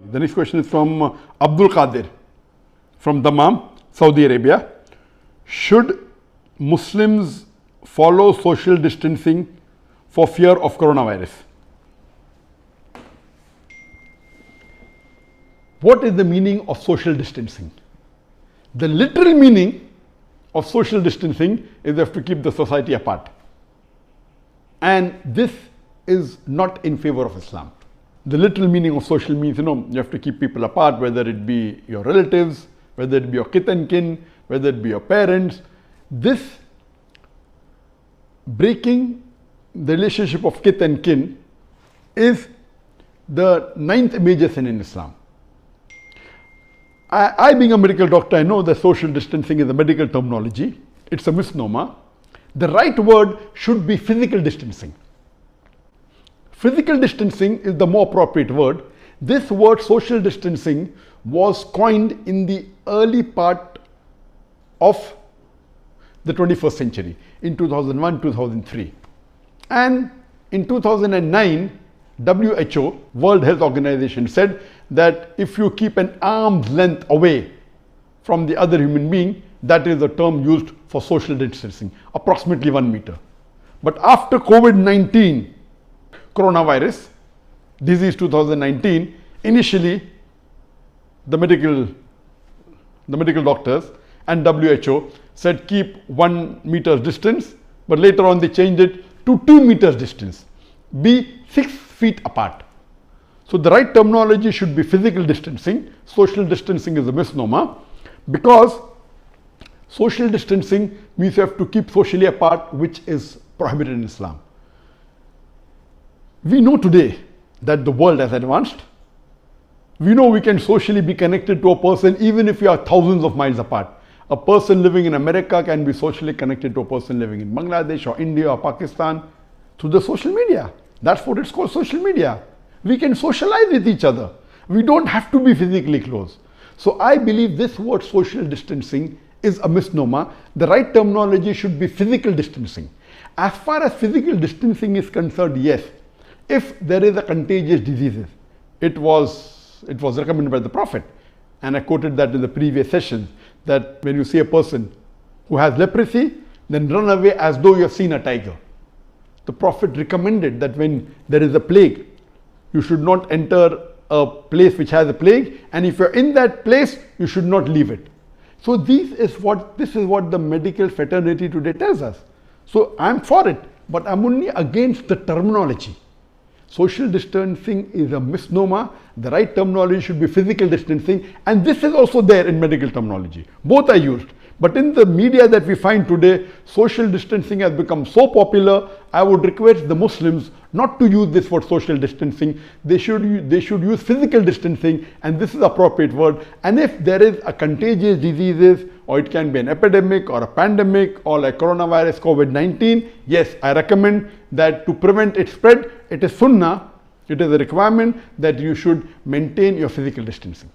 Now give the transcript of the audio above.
The next question is from Abdul Qadir from Dammam, Saudi Arabia. Should Muslims follow social distancing for fear of coronavirus? What is the meaning of social distancing? The literal meaning of social distancing is you have to keep the society apart. And this is not in favor of Islam. The literal meaning of social means, you have to keep people apart, whether it be your relatives, whether it be your kith and kin, whether it be your parents. This breaking the relationship of kith and kin is the 9th major sin in Islam. I being a medical doctor, I know that social distancing is a medical terminology. It's a misnomer. The right word should be physical distancing. Physical distancing is the more appropriate word. This word social distancing was coined in the early part of the 21st century, in 2001, 2003. And in 2009, WHO, World Health Organization, said that if you keep an arm's length away from the other human being, that is the term used for social distancing, approximately 1 meter. But after COVID-19, coronavirus disease 2019, initially the medical doctors and WHO said keep 1 meter's distance, but later on they changed it to 2 meters distance, be 6 feet apart. So the right terminology should be physical distancing. Social distancing is a misnomer, because social distancing means you have to keep socially apart, which is prohibited in Islam. We know today that the world has advanced. We know we can socially be connected to a person even if we are thousands of miles apart. A person living in America can be socially connected to a person living in Bangladesh or India or Pakistan through the social media. That's what it's called, social media. We can socialize with each other. We don't have to be physically close. So I believe this word social distancing is a misnomer. The right terminology should be physical distancing. As far as physical distancing is concerned, yes, if there is a contagious disease, it was recommended by the Prophet, and I quoted that in the previous session, that when you see a person who has leprosy, then run away as though you have seen a tiger. The Prophet recommended that when there is a plague, you should not enter a place which has a plague, and if you're in that place, you should not leave it. So this is what the medical fraternity today tells us. So I'm for it, but I'm only against the terminology. Social distancing is a misnomer. The right terminology should be physical distancing, and this is also there in medical terminology. Both are used. But in the media that we find today, social distancing has become so popular. I would request the Muslims not to use this word social distancing. They should use physical distancing, and this is the appropriate word. And if there is a contagious disease, or it can be an epidemic or a pandemic or like coronavirus, COVID-19, yes, I recommend that to prevent its spread, it is sunnah, it is a requirement that you should maintain your physical distancing.